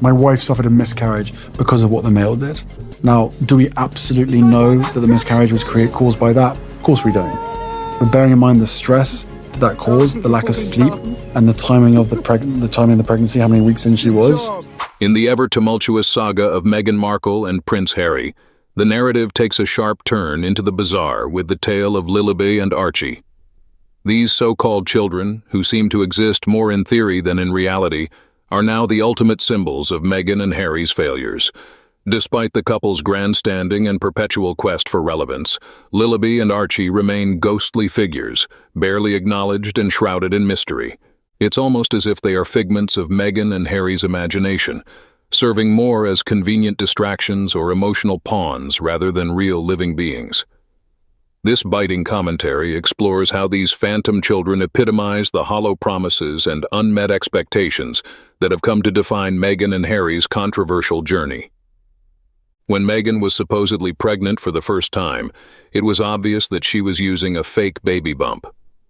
My wife suffered a miscarriage because of what the male did. Now, do we absolutely know that the miscarriage was caused by that? Of course we don't. But bearing in mind the stress that caused, the lack of sleep, and the timing of the pregnancy, how many weeks in she was. In the ever-tumultuous saga of Meghan Markle and Prince Harry, the narrative takes a sharp turn into the bizarre with the tale of Lilibe and Archie. These so-called children, who seem to exist more in theory than in reality, are now the ultimate symbols of Meghan and Harry's failures. Despite the couple's grandstanding and perpetual quest for relevance, Lilibe and Archie remain ghostly figures, barely acknowledged and shrouded in mystery. It's almost as if they are figments of Meghan and Harry's imagination, serving more as convenient distractions or emotional pawns rather than real living beings. This biting commentary explores how these phantom children epitomize the hollow promises and unmet expectations that have come to define Meghan and Harry's controversial journey. When Meghan was supposedly pregnant for the first time, it was obvious that she was using a fake baby bump.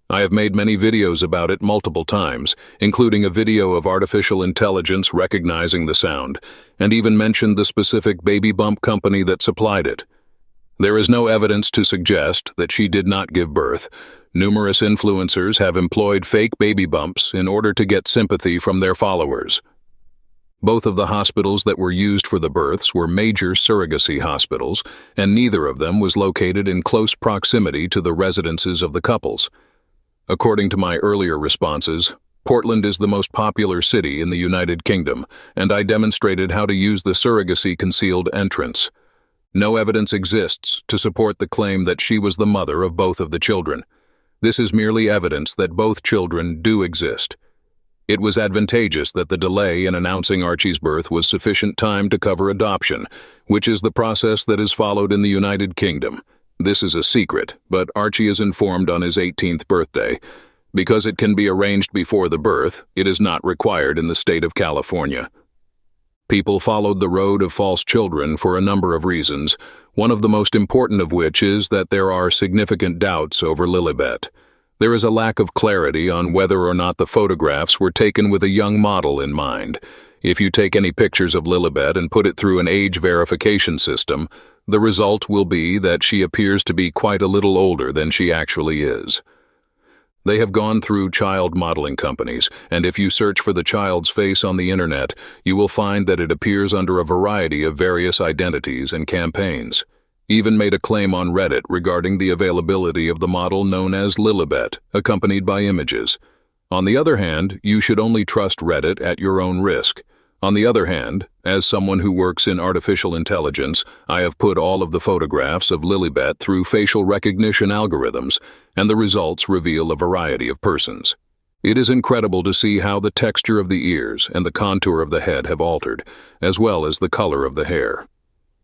I have made many videos about it multiple times, including a video of artificial intelligence recognizing the sound, and even mentioned the specific baby bump company that supplied it. There is no evidence to suggest that she did not give birth. Numerous influencers have employed fake baby bumps in order to get sympathy from their followers. Both of the hospitals that were used for the births were major surrogacy hospitals, and neither of them was located in close proximity to the residences of the couples. According to my earlier responses, Portland is the most popular city in the United Kingdom, and I demonstrated how to use the surrogacy concealed entrance. No evidence exists to support the claim that she was the mother of both of the children. This is merely evidence that both children do exist. It was advantageous that the delay in announcing Archie's birth was sufficient time to cover adoption, which is the process that is followed in the United Kingdom. This is a secret, but Archie is informed on his 18th birthday. Because it can be arranged before the birth, it is not required in the state of California. People followed the road of false children for a number of reasons, one of the most important of which is that there are significant doubts over Lilibet. There is a lack of clarity on whether or not the photographs were taken with a young model in mind. If you take any pictures of Lilibet and put it through an age verification system, the result will be that she appears to be quite a little older than she actually is. They have gone through child modeling companies, and if you search for the child's face on the internet, you will find that it appears under a variety of various identities and campaigns. Even made a claim on Reddit regarding the availability of the model known as Lilibet, accompanied by images. On the other hand, you should only trust Reddit at your own risk. On the other hand, as someone who works in artificial intelligence, I have put all of the photographs of Lilibet through facial recognition algorithms, and the results reveal a variety of persons. It is incredible to see how the texture of the ears and the contour of the head have altered, as well as the color of the hair.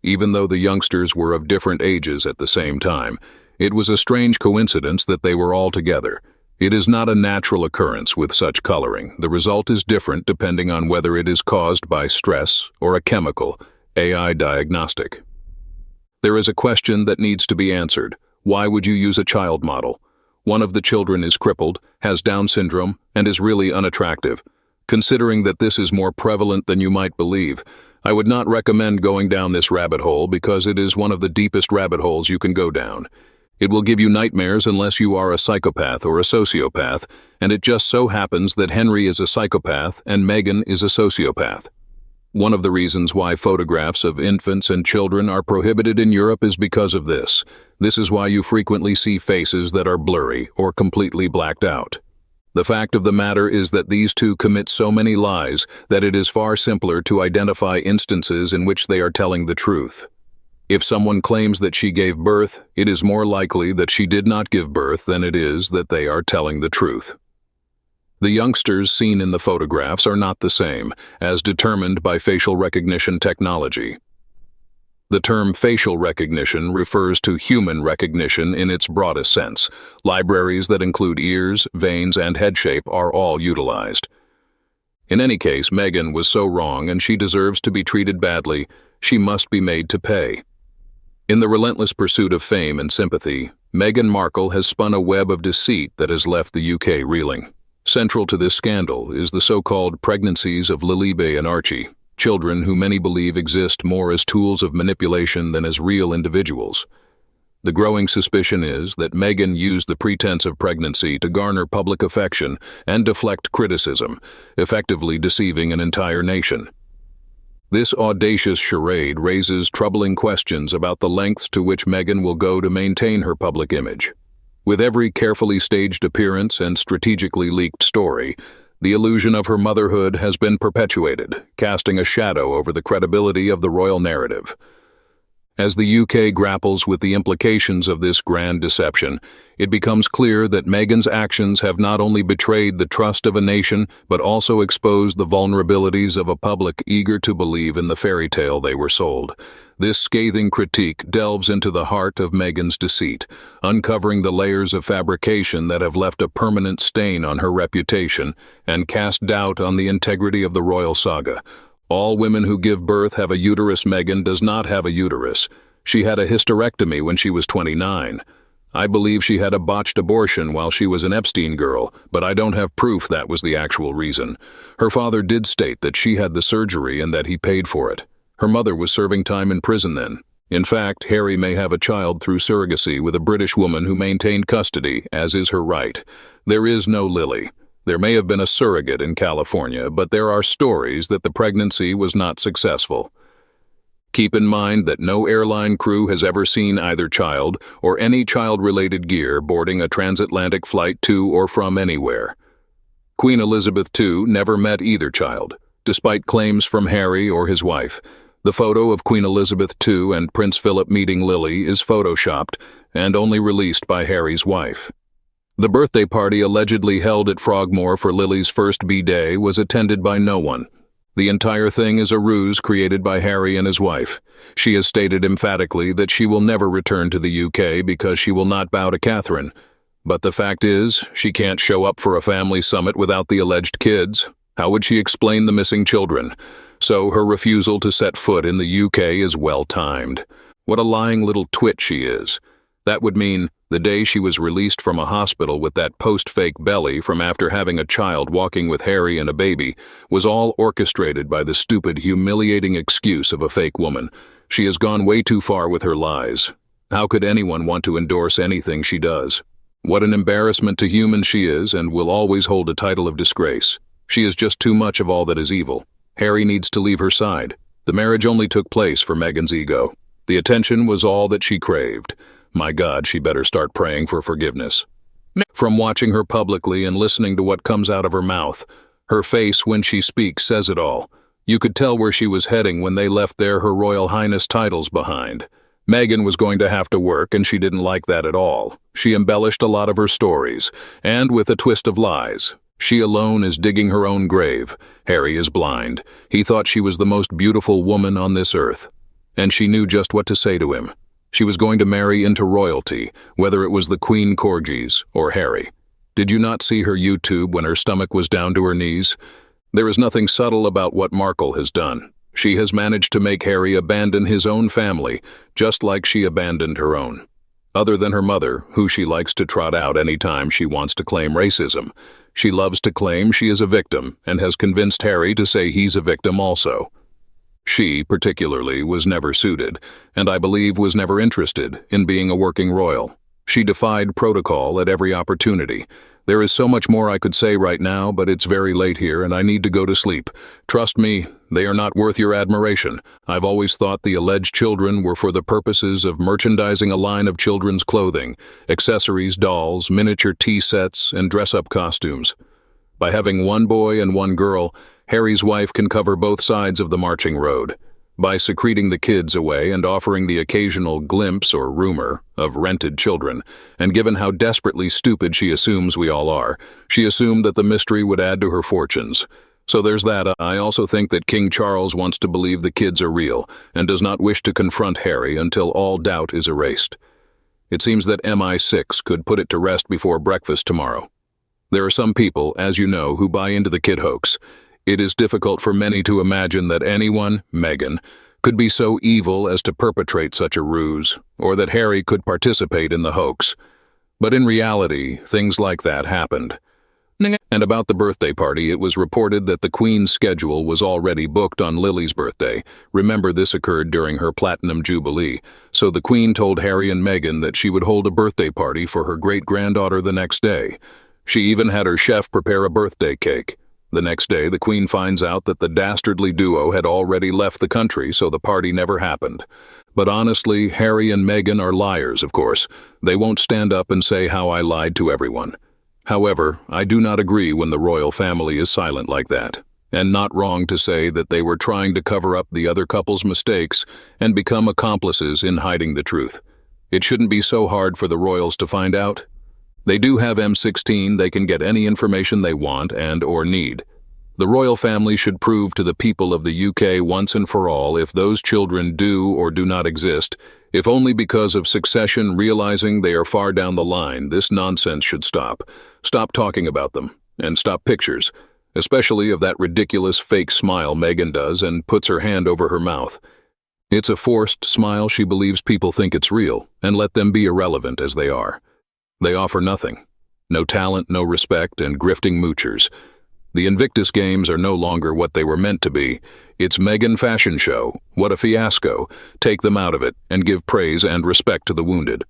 Even though the youngsters were of different ages at the same time, it was a strange coincidence that they were all together. It is not a natural occurrence with such coloring. The result is different depending on whether it is caused by stress or a chemical, AI diagnostic. There is a question that needs to be answered. Why would you use a child model? One of the children is crippled, has Down syndrome, and is really unattractive. Considering that this is more prevalent than you might believe, I would not recommend going down this rabbit hole because it is one of the deepest rabbit holes you can go down. It will give you nightmares unless you are a psychopath or a sociopath, and it just so happens that Henry is a psychopath and Meghan is a sociopath. One of the reasons why photographs of infants and children are prohibited in Europe is because of this. This is why you frequently see faces that are blurry or completely blacked out. The fact of the matter is that these two commit so many lies that it is far simpler to identify instances in which they are telling the truth. If someone claims that she gave birth, it is more likely that she did not give birth than it is that they are telling the truth. The youngsters seen in the photographs are not the same, as determined by facial recognition technology. The term facial recognition refers to human recognition in its broadest sense. Libraries that include ears, veins, and head shape are all utilized. In any case, Meghan was so wrong and she deserves to be treated badly. She must be made to pay. In the relentless pursuit of fame and sympathy, Meghan Markle has spun a web of deceit that has left the UK reeling. Central to this scandal is the so-called pregnancies of Lilibe and Archie. children who many believe exist more as tools of manipulation than as real individuals. The growing suspicion is that Meghan used the pretense of pregnancy to garner public affection and deflect criticism, effectively deceiving an entire nation. This audacious charade raises troubling questions about the lengths to which Meghan will go to maintain her public image. With every carefully staged appearance and strategically leaked story, the illusion of her motherhood has been perpetuated, casting a shadow over the credibility of the royal narrative. As the UK grapples with the implications of this grand deception, it becomes clear that Meghan's actions have not only betrayed the trust of a nation, but also exposed the vulnerabilities of a public eager to believe in the fairy tale they were sold. This scathing critique delves into the heart of Meghan's deceit, uncovering the layers of fabrication that have left a permanent stain on her reputation and cast doubt on the integrity of the royal saga. All women who give birth have a uterus. Meghan does not have a uterus. She had a hysterectomy when she was 29. I believe she had a botched abortion while she was an Epstein girl, but I don't have proof that was the actual reason. Her father did state that she had the surgery and that he paid for it. Her mother was serving time in prison then. In fact, Harry may have a child through surrogacy with a British woman who maintained custody, as is her right. There is no Lily. There may have been a surrogate in California, but there are stories that the pregnancy was not successful. Keep in mind that no airline crew has ever seen either child or any child-related gear boarding a transatlantic flight to or from anywhere. Queen Elizabeth II never met either child, despite claims from Harry or his wife. The photo of Queen Elizabeth II and Prince Philip meeting Lily is photoshopped and only released by Harry's wife. The birthday party allegedly held at Frogmore for Lily's first B-day was attended by no one. The entire thing is a ruse created by Harry and his wife. She has stated emphatically that she will never return to the UK because she will not bow to Catherine. But the fact is, she can't show up for a family summit without the alleged kids. How would she explain the missing children? So her refusal to set foot in the UK is well-timed. What a lying little twit she is. That would mean the day she was released from a hospital with that post-fake belly from after having a child walking with Harry and a baby was all orchestrated by the stupid, humiliating excuse of a fake woman. She has gone way too far with her lies. How could anyone want to endorse anything she does? What an embarrassment to humans she is and will always hold a title of disgrace. She is just too much of all that is evil. Harry needs to leave her side. The marriage only took place for Meghan's ego. The attention was all that she craved. My God, she better start praying for forgiveness. From watching her publicly and listening to what comes out of her mouth, her face when she speaks says it all. You could tell where she was heading when they left there Her Royal Highness titles behind. Meghan was going to have to work, and she didn't like that at all. She embellished a lot of her stories, and with a twist of lies. She alone is digging her own grave. Harry is blind. He thought she was the most beautiful woman on this earth. And she knew just what to say to him. She was going to marry into royalty, whether it was the Queen Corgis or Harry. Did you not see her YouTube when her stomach was down to her knees? There is nothing subtle about what Markle has done. She has managed to make Harry abandon his own family, just like she abandoned her own. Other than her mother, who she likes to trot out any time she wants to claim racism. She loves to claim she is a victim and has convinced Harry to say he's a victim also. She, particularly, was never suited, and I believe was never interested in being a working royal. She defied protocol at every opportunity. There is so much more I could say right now, but it's very late here and I need to go to sleep. Trust me, they are not worth your admiration. I've always thought the alleged children were for the purposes of merchandising a line of children's clothing, accessories, dolls, miniature tea sets, and dress-up costumes. By having one boy and one girl, Harry's wife can cover both sides of the marching road. By secreting the kids away and offering the occasional glimpse or rumor of rented children, and given how desperately stupid she assumes we all are, she assumed that the mystery would add to her fortunes. So there's that. I also think that King Charles wants to believe the kids are real, and does not wish to confront Harry until all doubt is erased. It seems that MI6 could put it to rest before breakfast tomorrow. There are some people, as you know, who buy into the kid hoax. It is difficult for many to imagine that anyone, Meghan, could be so evil as to perpetrate such a ruse, or that Harry could participate in the hoax. But in reality, things like that happened. And about the birthday party, it was reported that the Queen's schedule was already booked on Lily's birthday. Remember, this occurred during her Platinum Jubilee. So the Queen told Harry and Meghan that she would hold a birthday party for her great-granddaughter the next day. She even had her chef prepare a birthday cake. The next day, the Queen finds out that the dastardly duo had already left the country, so the party never happened. But honestly, Harry and Meghan are liars, of course. They won't stand up and say how I lied to everyone. However, I do not agree when the royal family is silent like that, and not wrong to say that they were trying to cover up the other couple's mistakes and become accomplices in hiding the truth. It shouldn't be so hard for the royals to find out. They do have M16, they can get any information they want and/or need. The royal family should prove to the people of the UK once and for all if those children do or do not exist. If only because of succession, realizing they are far down the line, this nonsense should stop. Stop talking about them, and stop pictures, especially of that ridiculous fake smile Meghan does and puts her hand over her mouth. It's a forced smile. She believes people think it's real, and let them be irrelevant as they are. They offer nothing. No talent, no respect, and grifting moochers. The Invictus Games are no longer what they were meant to be. It's Meghan fashion show. What a fiasco. Take them out of it and give praise and respect to the wounded.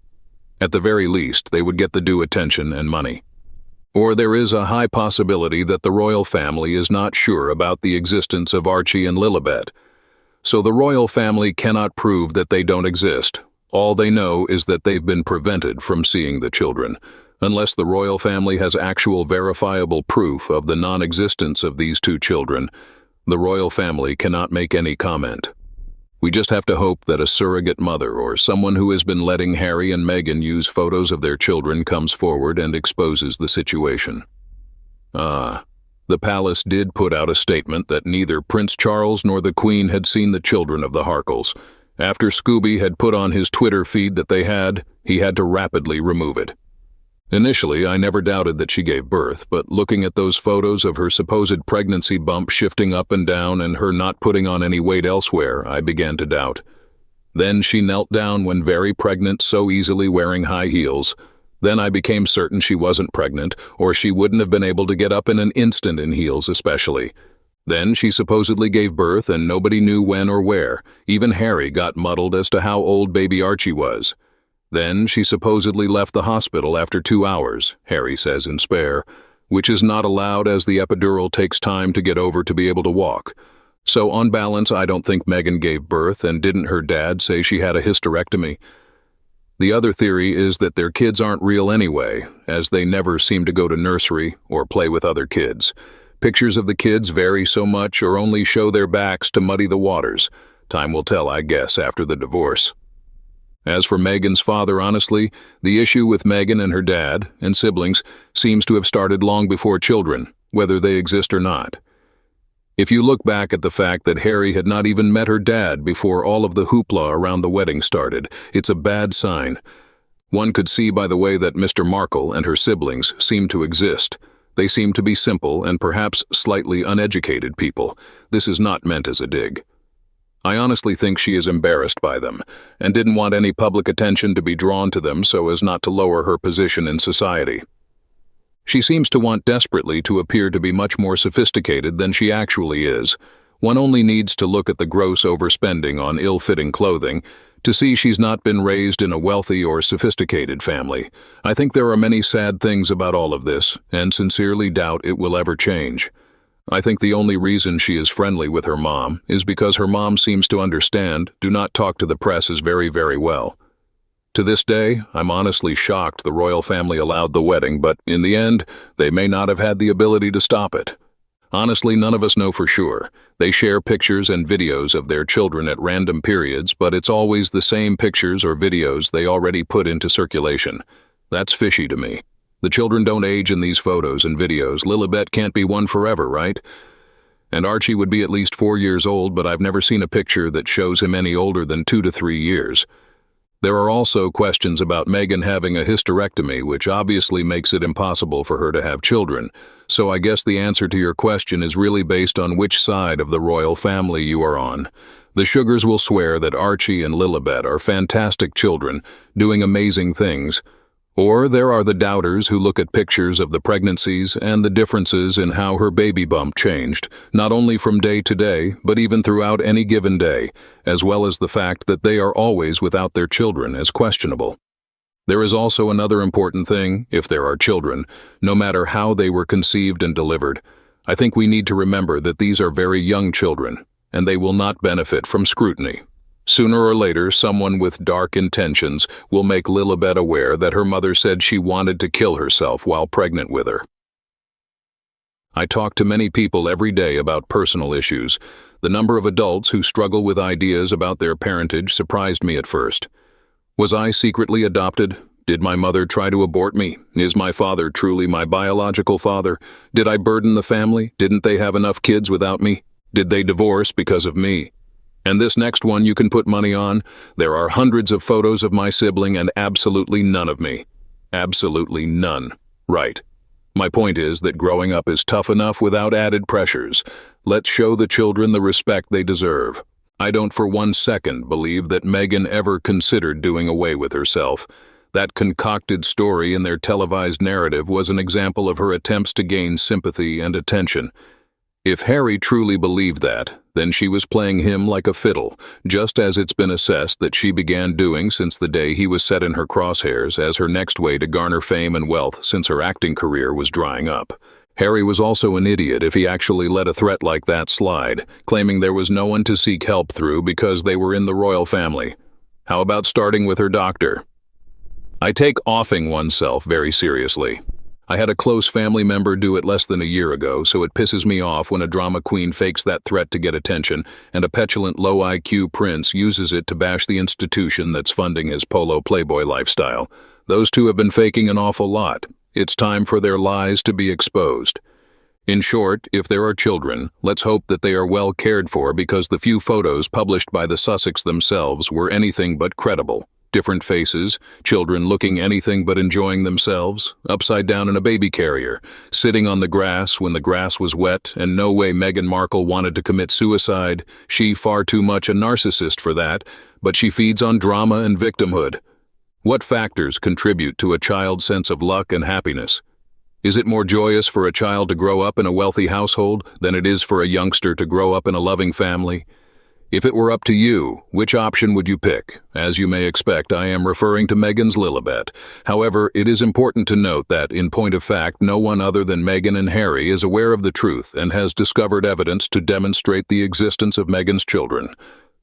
At the very least, they would get the due attention and money. Or there is a high possibility that the royal family is not sure about the existence of Archie and Lilibet. So the royal family cannot prove that they don't exist. All they know is that they've been prevented from seeing the children. Unless the royal family has actual verifiable proof of the non-existence of these two children, the royal family cannot make any comment. We just have to hope that a surrogate mother or someone who has been letting Harry and Meghan use photos of their children comes forward and exposes the situation. The palace did put out a statement that neither Prince Charles nor the Queen had seen the children of the Harkles. After Scooby had put on his Twitter feed that they had, he had to rapidly remove it. Initially, I never doubted that she gave birth, but looking at those photos of her supposed pregnancy bump shifting up and down and her not putting on any weight elsewhere, I began to doubt. Then she knelt down when very pregnant, so easily wearing high heels. Then I became certain she wasn't pregnant, or she wouldn't have been able to get up in an instant in heels especially. Then she supposedly gave birth and nobody knew when or where. Even Harry got muddled as to how old baby Archie was. Then she supposedly left the hospital after 2 hours, Harry says in Spare, which is not allowed as the epidural takes time to get over to be able to walk. So on balance, I don't think Meghan gave birth, and didn't her dad say she had a hysterectomy? The other theory is that their kids aren't real anyway, as they never seem to go to nursery or play with other kids. Pictures of the kids vary so much or only show their backs to muddy the waters. Time will tell, I guess, after the divorce. As for Meghan's father, honestly, the issue with Meghan and her dad and siblings seems to have started long before children, whether they exist or not. If you look back at the fact that Harry had not even met her dad before all of the hoopla around the wedding started, it's a bad sign. One could see by the way that Mr. Markle and her siblings seem to exist. They seem to be simple and perhaps slightly uneducated people. This is not meant as a dig. I honestly think she is embarrassed by them, and didn't want any public attention to be drawn to them so as not to lower her position in society. She seems to want desperately to appear to be much more sophisticated than she actually is. One only needs to look at the gross overspending on ill-fitting clothing to see she's not been raised in a wealthy or sophisticated family. I think there are many sad things about all of this, and sincerely doubt it will ever change. I think the only reason she is friendly with her mom is because her mom seems to understand do not talk to the press as very, very well. To this day, I'm honestly shocked the royal family allowed the wedding, but in the end, they may not have had the ability to stop it. Honestly, none of us know for sure. They share pictures and videos of their children at random periods, but it's always the same pictures or videos they already put into circulation. That's fishy to me. The children don't age in these photos and videos. Lilibet can't be one forever, right? And Archie would be at least 4 years old, but I've never seen a picture that shows him any older than 2 to 3 years. There are also questions about Meghan having a hysterectomy, which obviously makes it impossible for her to have children. So I guess the answer to your question is really based on which side of the royal family you are on. The Sugars will swear that Archie and Lilibet are fantastic children, doing amazing things, Or there are the doubters who look at pictures of the pregnancies and the differences in how her baby bump changed, not only from day to day, but even throughout any given day, as well as the fact that they are always without their children as questionable. There is also another important thing: if there are children, no matter how they were conceived and delivered, I think we need to remember that these are very young children, and they will not benefit from scrutiny. Sooner or later, someone with dark intentions will make Lilibet aware that her mother said she wanted to kill herself while pregnant with her. I talk to many people every day about personal issues. The number of adults who struggle with ideas about their parentage surprised me at first. Was I secretly adopted? Did my mother try to abort me? Is my father truly my biological father? Did I burden the family? Didn't they have enough kids without me? Did they divorce because of me? And this next one you can put money on. There are hundreds of photos of my sibling and absolutely none of me. Absolutely none. Right. My point is that growing up is tough enough without added pressures. Let's show the children the respect they deserve. I don't for 1 second believe that Meghan ever considered doing away with herself. That concocted story in their televised narrative was an example of her attempts to gain sympathy and attention. If Harry truly believed that, then she was playing him like a fiddle, just as it's been assessed that she began doing since the day he was set in her crosshairs as her next way to garner fame and wealth since her acting career was drying up. Harry was also an idiot if he actually let a threat like that slide, claiming there was no one to seek help through because they were in the royal family. How about starting with her doctor? I take offing oneself very seriously. I had a close family member do it less than a year ago, so it pisses me off when a drama queen fakes that threat to get attention and a petulant low IQ prince uses it to bash the institution that's funding his polo playboy lifestyle. Those two have been faking an awful lot. It's time for their lies to be exposed. In short, if there are children, let's hope that they are well cared for, because the few photos published by the Sussex themselves were anything but credible. Different faces, children looking anything but enjoying themselves, upside down in a baby carrier, sitting on the grass when the grass was wet, and no way Meghan Markle wanted to commit suicide. She far too much a narcissist for that, but she feeds on drama and victimhood. What factors contribute to a child's sense of luck and happiness? Is it more joyous for a child to grow up in a wealthy household than it is for a youngster to grow up in a loving family? If it were up to you, which option would you pick? As you may expect, I am referring to Meghan's Lilibet. However, it is important to note that, in point of fact, no one other than Meghan and Harry is aware of the truth and has discovered evidence to demonstrate the existence of Meghan's children.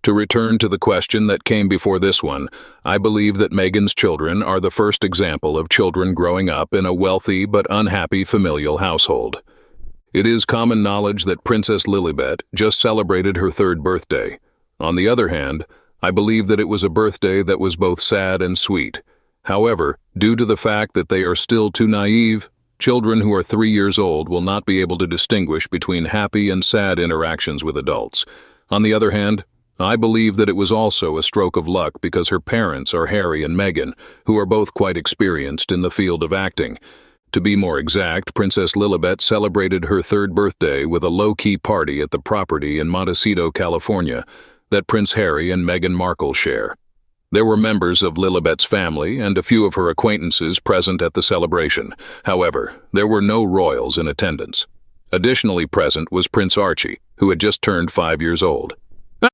To return to the question that came before this one, I believe that Meghan's children are the first example of children growing up in a wealthy but unhappy familial household. It is common knowledge that Princess Lilibet just celebrated her 3rd birthday. On the other hand, I believe that it was a birthday that was both sad and sweet. However, due to the fact that they are still too naive, children who are 3 years old will not be able to distinguish between happy and sad interactions with adults. On the other hand, I believe that it was also a stroke of luck because her parents are Harry and Meghan, who are both quite experienced in the field of acting. To be more exact, Princess Lilibet celebrated her 3rd birthday with a low-key party at the property in Montecito, California, that Prince Harry and Meghan Markle share. There were members of Lilibet's family and a few of her acquaintances present at the celebration. However, there were no royals in attendance. Additionally present was Prince Archie, who had just turned 5 years old.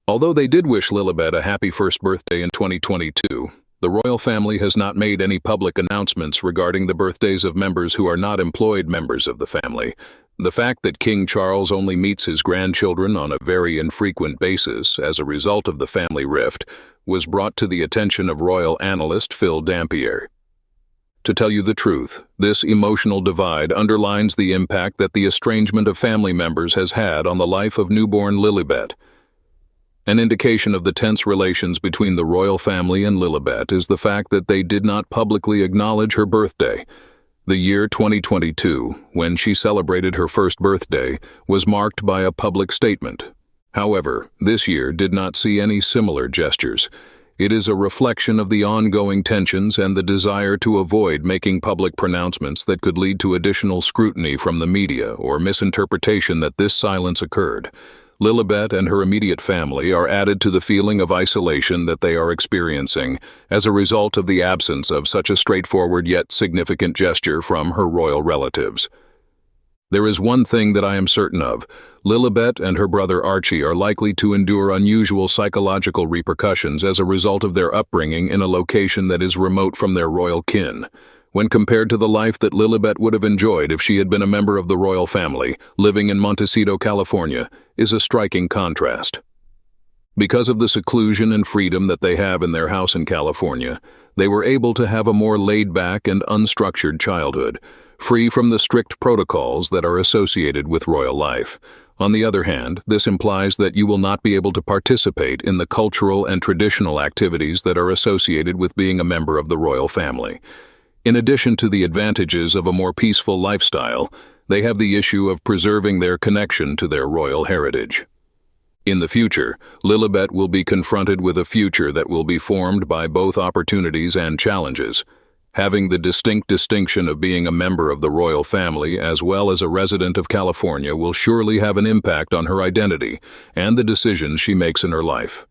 Although they did wish Lilibet a happy 1st birthday in 2022, the royal family has not made any public announcements regarding the birthdays of members who are not employed members of the family. The fact that King Charles only meets his grandchildren on a very infrequent basis as a result of the family rift was brought to the attention of royal analyst Phil Dampier. To tell you the truth, this emotional divide underlines the impact that the estrangement of family members has had on the life of newborn Lilibet. An indication of the tense relations between the royal family and Lilibet is the fact that they did not publicly acknowledge her birthday. The year 2022, when she celebrated her 1st birthday, was marked by a public statement. However, this year did not see any similar gestures. It is a reflection of the ongoing tensions and the desire to avoid making public pronouncements that could lead to additional scrutiny from the media or misinterpretation that this silence occurred. Lilibet and her immediate family are added to the feeling of isolation that they are experiencing as a result of the absence of such a straightforward yet significant gesture from her royal relatives. There is one thing that I am certain of. Lilibet and her brother Archie are likely to endure unusual psychological repercussions as a result of their upbringing in a location that is remote from their royal kin. When compared to the life that Lilibet would have enjoyed if she had been a member of the royal family, living in Montecito, California, is a striking contrast. Because of the seclusion and freedom that they have in their house in California, they were able to have a more laid-back and unstructured childhood, free from the strict protocols that are associated with royal life. On the other hand, this implies that you will not be able to participate in the cultural and traditional activities that are associated with being a member of the royal family. In addition to the advantages of a more peaceful lifestyle, they have the issue of preserving their connection to their royal heritage. In the future, Lilibet will be confronted with a future that will be formed by both opportunities and challenges. Having the distinct distinction of being a member of the royal family as well as a resident of California will surely have an impact on her identity and the decisions she makes in her life.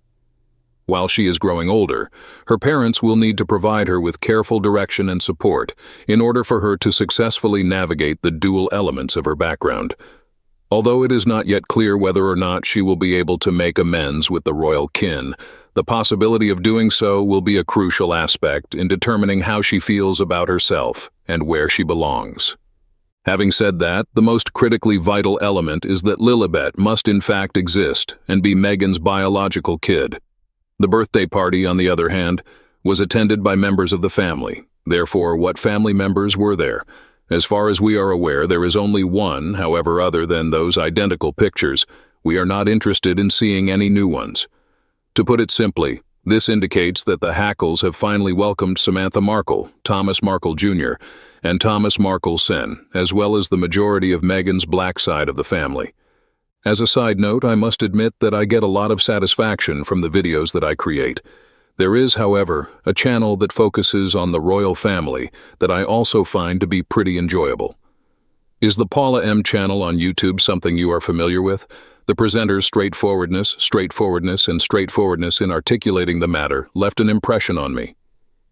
While she is growing older, her parents will need to provide her with careful direction and support in order for her to successfully navigate the dual elements of her background. Although it is not yet clear whether or not she will be able to make amends with the royal kin, the possibility of doing so will be a crucial aspect in determining how she feels about herself and where she belongs. Having said that, the most critically vital element is that Lilibet must in fact exist and be Meghan's biological kid. The birthday party, on the other hand, was attended by members of the family. Therefore, what family members were there? As far as we are aware, there is only one, however, other than those identical pictures. We are not interested in seeing any new ones. To put it simply, this indicates that the Hackles have finally welcomed Samantha Markle, Thomas Markle Jr., and Thomas Markle Sen, as well as the majority of Meghan's black side of the family. As a side note, I must admit that I get a lot of satisfaction from the videos that I create. There is, however, a channel that focuses on the royal family that I also find to be pretty enjoyable. Is the Paula M channel on YouTube something you are familiar with? The presenter's straightforwardness in articulating the matter left an impression on me.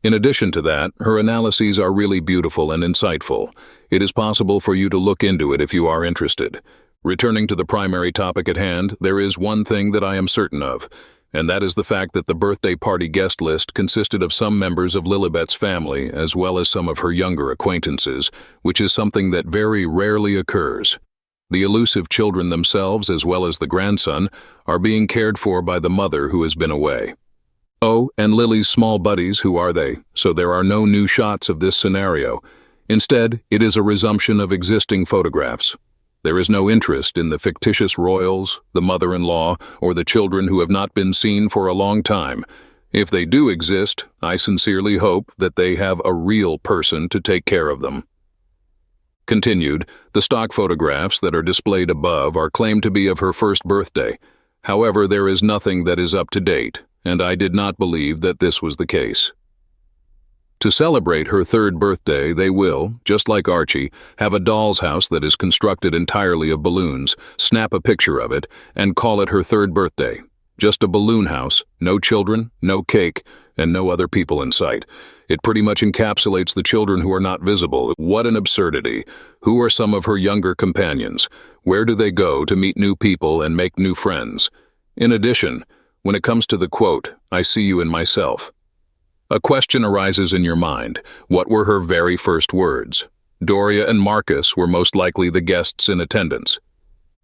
In addition to that, her analyses are really beautiful and insightful. It is possible for you to look into it if you are interested. Returning to the primary topic at hand, there is one thing that I am certain of, and that is the fact that the birthday party guest list consisted of some members of Lilibet's family as well as some of her younger acquaintances, which is something that very rarely occurs. The elusive children themselves, as well as the grandson, are being cared for by the mother who has been away. Oh, and Lily's small buddies, who are they? So there are no new shots of this scenario. Instead, it is a resumption of existing photographs. There is no interest in the fictitious royals, the mother-in-law, or the children who have not been seen for a long time. If they do exist, I sincerely hope that they have a real person to take care of them. Continued, the stock photographs that are displayed above are claimed to be of her first birthday. However, there is nothing that is up to date, and I did not believe that this was the case. To celebrate her third birthday, they will, just like Archie, have a doll's house that is constructed entirely of balloons, snap a picture of it, and call it her third birthday. Just a balloon house, no children, no cake, and no other people in sight. It pretty much encapsulates the children who are not visible. What an absurdity. Who are some of her younger companions? Where do they go to meet new people and make new friends? In addition, when it comes to the quote, "I see you in myself," a question arises in your mind. What were her very first words? Doria and Marcus were most likely the guests in attendance.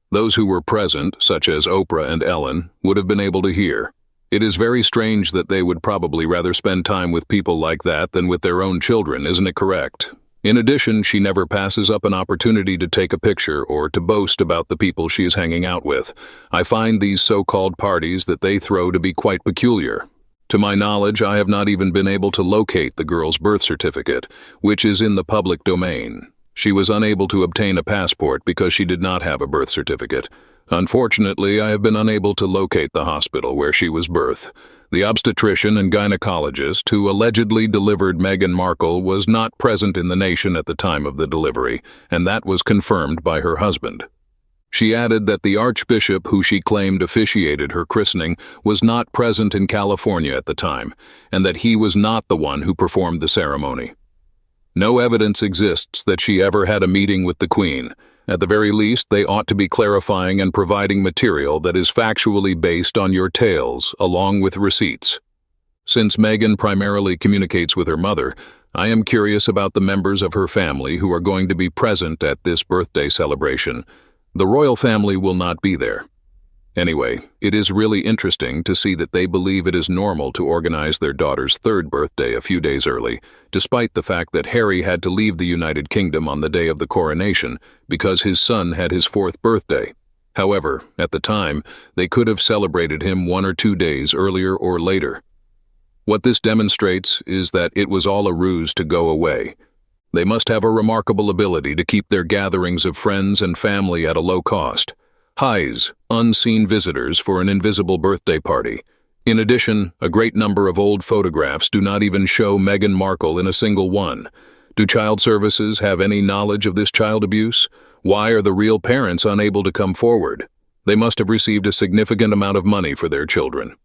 Those who were present, such as Oprah and Ellen, would have been able to hear. It is very strange that they would probably rather spend time with people like that than with their own children, isn't it correct? In addition, she never passes up an opportunity to take a picture or to boast about the people she is hanging out with. I find these so-called parties that they throw to be quite peculiar. To my knowledge, I have not even been able to locate the girl's birth certificate, which is in the public domain. She was unable to obtain a passport because she did not have a birth certificate. Unfortunately, I have been unable to locate the hospital where she was birthed. The obstetrician and gynecologist who allegedly delivered Meghan Markle was not present in the nation at the time of the delivery, and that was confirmed by her husband. She added that the archbishop who she claimed officiated her christening was not present in California at the time, and that he was not the one who performed the ceremony. No evidence exists that she ever had a meeting with the Queen. At the very least, they ought to be clarifying and providing material that is factually based on your tales, along with receipts. Since Meghan primarily communicates with her mother, I am curious about the members of her family who are going to be present at this birthday celebration. The royal family will not be there. Anyway, it is really interesting to see that they believe it is normal to organize their daughter's third birthday a few days early, despite the fact that Harry had to leave the United Kingdom on the day of the coronation because his son had his fourth birthday. However, at the time, they could have celebrated him 1 or 2 days earlier or later. What this demonstrates is that it was all a ruse to go away. They must have a remarkable ability to keep their gatherings of friends and family at a low cost. Highs, unseen visitors for an invisible birthday party. In addition, a great number of old photographs do not even show Meghan Markle in a single one. Do child services have any knowledge of this child abuse? Why are the real parents unable to come forward? They must have received a significant amount of money for their children.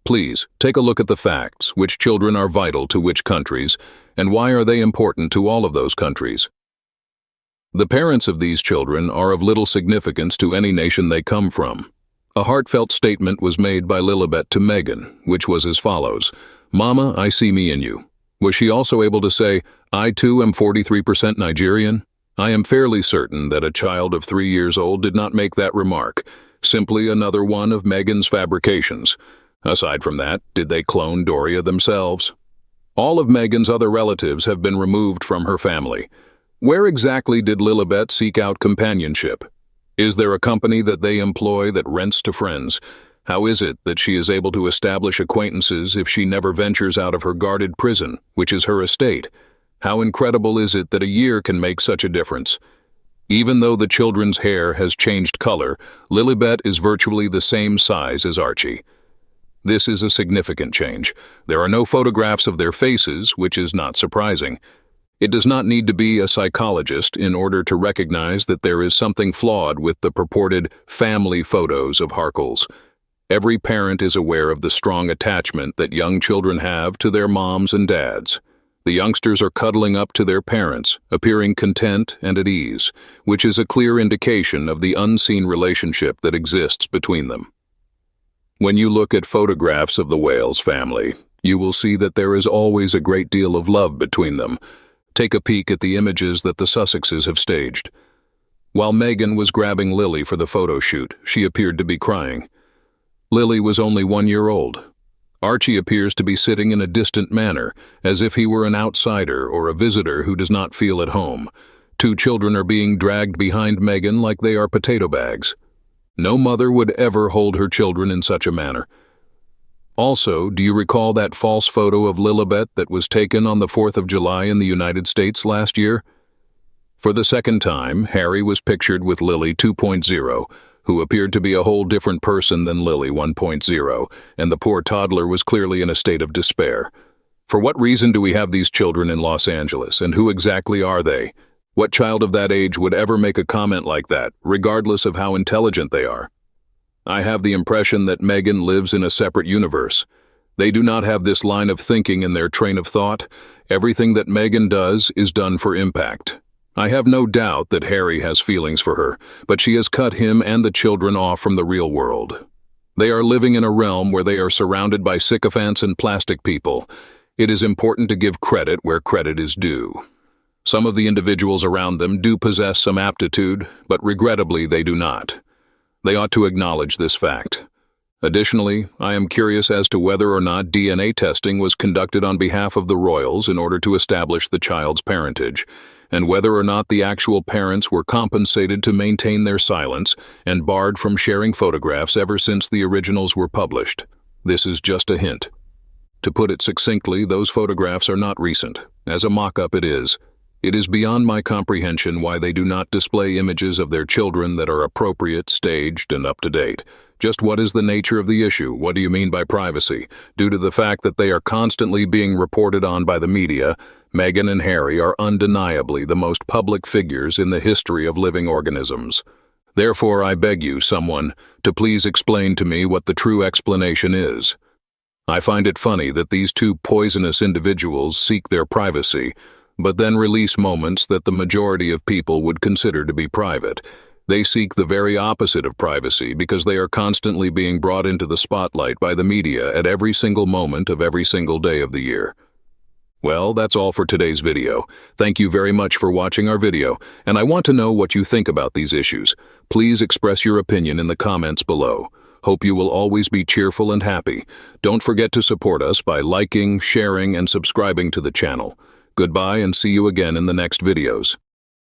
Please, take a look at the facts. Which children are vital to which countries, and why are they important to all of those countries? The parents of these children are of little significance to any nation they come from. A heartfelt statement was made by Lilibet to Meghan, which was as follows: "Mama, I see me in you." Was she also able to say, "I too am 43% Nigerian"? I am fairly certain that a child of 3 years old did not make that remark, simply another one of Meghan's fabrications. Aside from that, did they clone Doria themselves? All of Meghan's other relatives have been removed from her family. Where exactly did Lilibet seek out companionship? Is there a company that they employ that rents to friends? How is it that she is able to establish acquaintances if she never ventures out of her guarded prison, which is her estate? How incredible is it that a year can make such a difference? Even though the children's hair has changed color, Lilibet is virtually the same size as Archie. This is a significant change. There are no photographs of their faces, which is not surprising. It does not need to be a psychologist in order to recognize that there is something flawed with the purported family photos of Harkles. Every parent is aware of the strong attachment that young children have to their moms and dads. The youngsters are cuddling up to their parents, appearing content and at ease, which is a clear indication of the unseen relationship that exists between them. When you look at photographs of the Wales family, you will see that there is always a great deal of love between them. Take a peek at the images that the Sussexes have staged. While Meghan was grabbing Lily for the photo shoot, she appeared to be crying. Lily was only 1 year old. Archie appears to be sitting in a distant manner, as if he were an outsider or a visitor who does not feel at home. 2 children are being dragged behind Meghan like they are potato bags. No mother would ever hold her children in such a manner. Also, do you recall that false photo of Lilibet that was taken on the 4th of July in the United States last year? For the second time, Harry was pictured with Lily 2.0, who appeared to be a whole different person than Lily 1.0, and the poor toddler was clearly in a state of despair. For what reason do we have these children in Los Angeles, and who exactly are they? What child of that age would ever make a comment like that, regardless of how intelligent they are? I have the impression that Meghan lives in a separate universe. They do not have this line of thinking in their train of thought. Everything that Meghan does is done for impact. I have no doubt that Harry has feelings for her, but she has cut him and the children off from the real world. They are living in a realm where they are surrounded by sycophants and plastic people. It is important to give credit where credit is due. Some of the individuals around them do possess some aptitude, but regrettably they do not. They ought to acknowledge this fact. Additionally, I am curious as to whether or not DNA testing was conducted on behalf of the royals in order to establish the child's parentage, and whether or not the actual parents were compensated to maintain their silence and barred from sharing photographs ever since the originals were published. This is just a hint. To put it succinctly, those photographs are not recent. As a mock-up it is. It is beyond my comprehension why they do not display images of their children that are appropriate, staged, and up-to-date. Just what is the nature of the issue? What do you mean by privacy? Due to the fact that they are constantly being reported on by the media, Meghan and Harry are undeniably the most public figures in the history of living organisms. Therefore, I beg you, someone, to please explain to me what the true explanation is. I find it funny that these two poisonous individuals seek their privacy, but then release moments that the majority of people would consider to be private. They seek the very opposite of privacy because they are constantly being brought into the spotlight by the media at every single moment of every single day of the year. Well, that's all for today's video. Thank you very much for watching our video, and I want to know what you think about these issues. Please express your opinion in the comments below. Hope you will always be cheerful and happy. Don't forget to support us by liking, sharing, and subscribing to the channel. Goodbye and see you again in the next videos.